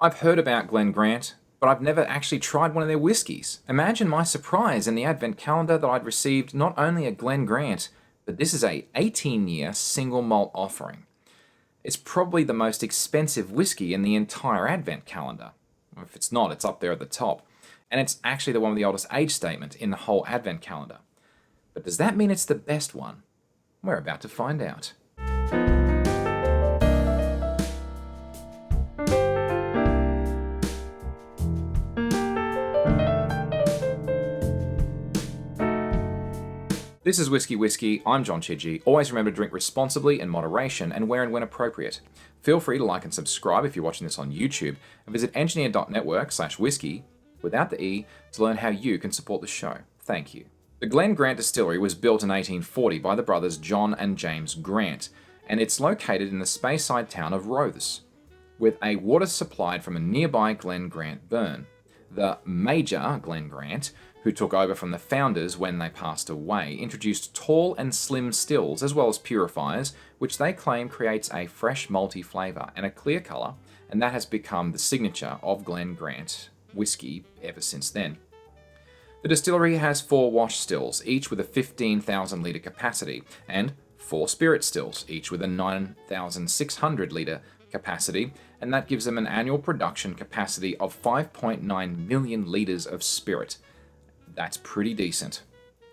I've heard about Glen Grant, but I've never actually tried one of their whiskies. Imagine my surprise in the advent calendar that I'd received not only a Glen Grant, but this is a 18-year single malt offering. It's probably the most expensive whiskey in the entire advent calendar. If it's not, it's up there at the top. And it's actually the one with the oldest age statement in the whole advent calendar. But does that mean it's the best one? We're about to find out. This is Whisky. I'm John Chidgey. Always remember to drink responsibly in moderation and where and when appropriate. Feel free to like and subscribe if you're watching this on YouTube, and visit engineer.network/whiskey, without the E, to learn how you can support the show. Thank you. The Glen Grant Distillery was built in 1840 by the brothers John and James Grant, and it's located in the Speyside town of Rothes, with a water supplied from a nearby Glen Grant burn. The Major Glen Grant, who took over from the founders when they passed away, introduced tall and slim stills as well as purifiers, which they claim creates a fresh malty flavour and a clear colour, and that has become the signature of Glen Grant whiskey ever since then. The distillery has 4 wash stills, each with a 15,000 litre capacity, and 4 spirit stills, each with a 9,600 litre capacity, and that gives them an annual production capacity of 5.9 million litres of spirit. That's pretty decent.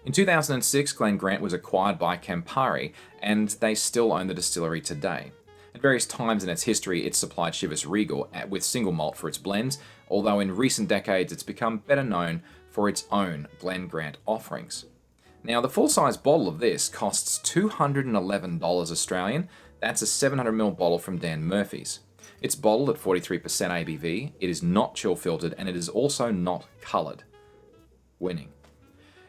In 2006, Glen Grant was acquired by Campari, and they still own the distillery today. At various times in its history, it's supplied Chivas Regal with single malt for its blends, although in recent decades it's become better known for its own Glen Grant offerings. Now, the full-size bottle of this costs $211 Australian. That's a 700ml bottle from Dan Murphy's. It's bottled at 43% ABV, it is not chill-filtered, and it is also not coloured. Winning.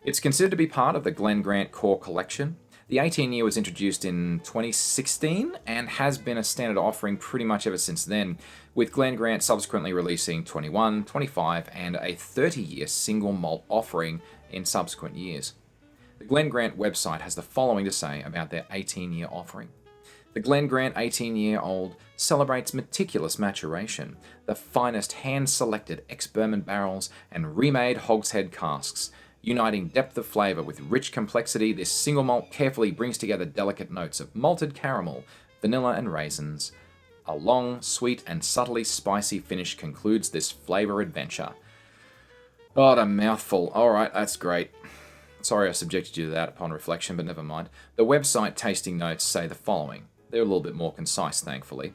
It's considered to be part of the Glen Grant Core Collection. The 18-year was introduced in 2016 and has been a standard offering pretty much ever since then, with Glen Grant subsequently releasing 21, 25, and a 30-year single malt offering in subsequent years. The Glen Grant website has the following to say about their 18-year offering. The Glen Grant 18-year-old celebrates meticulous maturation, the finest hand-selected ex-Bourbon barrels and remade hogshead casks. Uniting depth of flavour with rich complexity, this single malt carefully brings together delicate notes of malted caramel, vanilla and raisins. A long, sweet and subtly spicy finish concludes this flavour adventure. Oh, what a mouthful. Alright, that's great. Sorry I subjected you to that upon reflection, but never mind. The website tasting notes say the following. They're a little bit more concise, thankfully.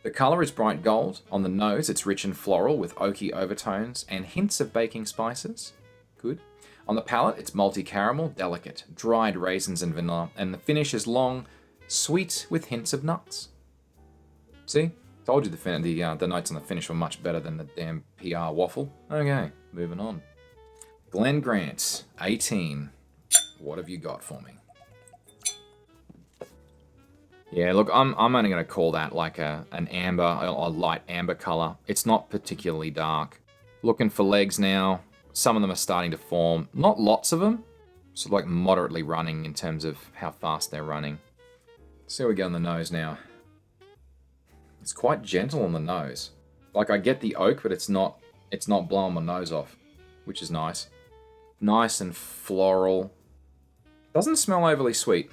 The colour is bright gold. On the nose, it's rich and floral with oaky overtones and hints of baking spices. Good. On the palate, it's malty caramel, delicate, dried raisins and vanilla, and the finish is long, sweet with hints of nuts. See? Told you the notes on the finish were much better than the damn PR waffle. Okay, moving on. Glen Grant, 18. What have you got for me? Yeah, look, I'm only going to call that like an amber, a light amber colour. It's not particularly dark. Looking for legs now. Some of them are starting to form. Not lots of them. So like moderately running in terms of how fast they're running. See how we go on the nose now. It's quite gentle on the nose. Like I get the oak, but it's not blowing my nose off, which is nice. Nice and floral. Doesn't smell overly sweet.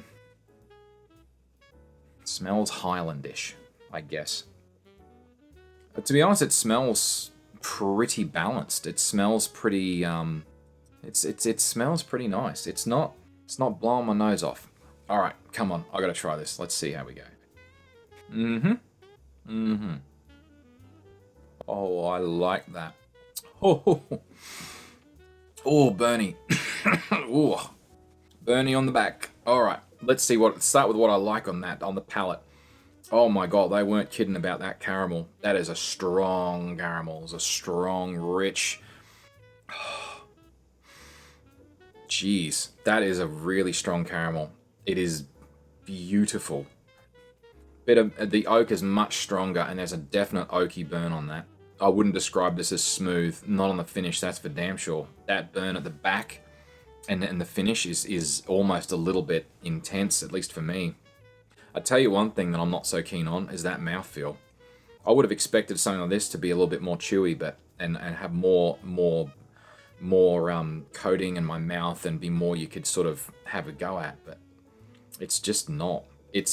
Smells Highlandish, I guess. But to be honest, it smells pretty balanced. It smells pretty it smells pretty nice. It's not blowing my nose off. All right, come on. I got to try this. Let's see how we go. Oh, I like that. Oh, Bernie. Oh. Bernie on the back. All right. Let's start with what I like on the palate. Oh my god, they weren't kidding about that caramel. That is a strong caramel. It's a strong, rich... Jeez, that is a really strong caramel. It is beautiful. The oak is much stronger and there's a definite oaky burn on that. I wouldn't describe this as smooth. Not on the finish, that's for damn sure. That burn at the back... And the finish is almost a little bit intense, at least for me. I tell you one thing that I'm not so keen on is that mouthfeel. I would have expected something like this to be a little bit more chewy, but and have more coating in my mouth and be more you could sort of have a go at, but it's just not. It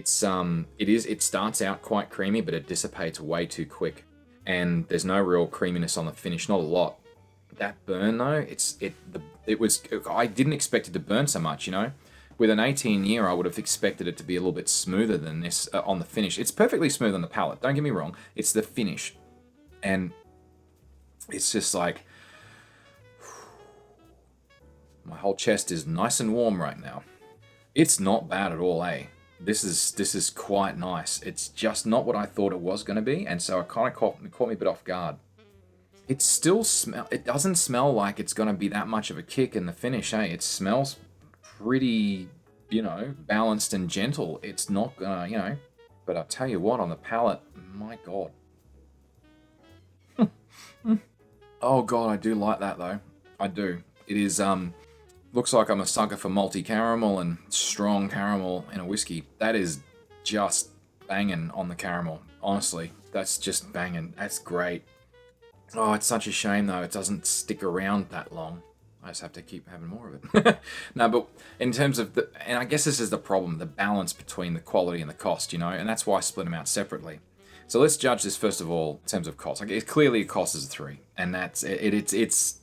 starts out quite creamy, but it dissipates way too quick, and there's no real creaminess on the finish, not a lot. That burn though, I didn't expect it to burn so much, you know. With an 18 year, I would have expected it to be a little bit smoother than this on the finish. It's perfectly smooth on the palate, don't get me wrong. It's the finish, and it's just like my whole chest is nice and warm right now. It's not bad at all, eh? This is quite nice. It's just not what I thought it was going to be, and so it kind of caught me a bit off guard. It doesn't smell like it's going to be that much of a kick in the finish, eh? It smells pretty, balanced and gentle. It's not gonna, but I'll tell you what, on the palate, my God. Oh God, I do like that though. I do. It is, looks like I'm a sucker for malty caramel and strong caramel in a whiskey. That is just banging on the caramel. Honestly, that's just banging. That's great. Oh, it's such a shame though. It doesn't stick around that long. I just have to keep having more of it. No, but in terms of and I guess this is the problem, the balance between the quality and the cost, and that's why I split them out separately. So let's judge this first of all in terms of cost. Like, clearly it costs us a 3, and that's it's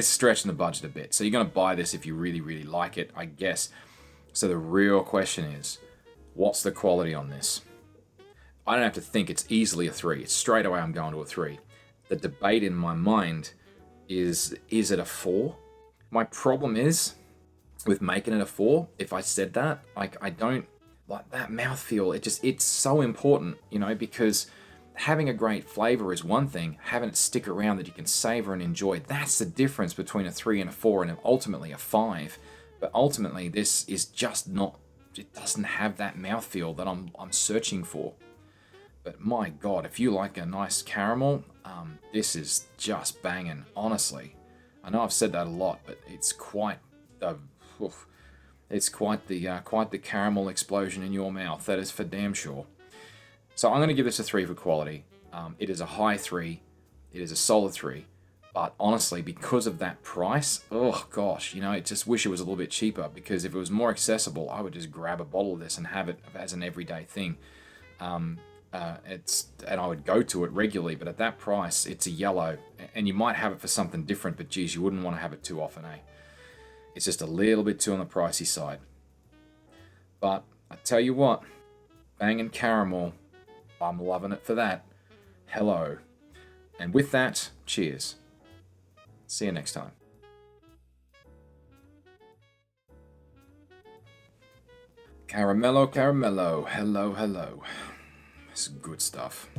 stretching the budget a bit. So you're going to buy this if you really, really like it, I guess. So the real question is, what's the quality on this? I don't have to think. It's easily a 3. It's straight away I'm going to a 3. The debate in my mind is it a 4? My problem is with making it a 4, if I said that, like, I don't like that mouthfeel. It's so important, because having a great flavor is one thing, having it stick around that you can savor and enjoy, that's the difference between a 3 and a 4 and ultimately a 5. But ultimately this is just not, it doesn't have that mouthfeel that I'm searching for. But my God, if you like a nice caramel, this is just banging, honestly. I know I've said that a lot, but it's quite the caramel explosion in your mouth. That is for damn sure. So I'm going to give this a 3 for quality. It is a high 3. It is a solid 3. But honestly, because of that price, oh gosh, I just wish it was a little bit cheaper, because if it was more accessible, I would just grab a bottle of this and have it as an everyday thing. And I would go to it regularly, but at that price, it's a yellow, and you might have it for something different, but geez, you wouldn't want to have it too often, eh? It's just a little bit too on the pricey side. But I tell you what, banging caramel, I'm loving it for that. Hello. And with that, cheers. See you next time. Caramello, caramello, hello, hello. It's good stuff.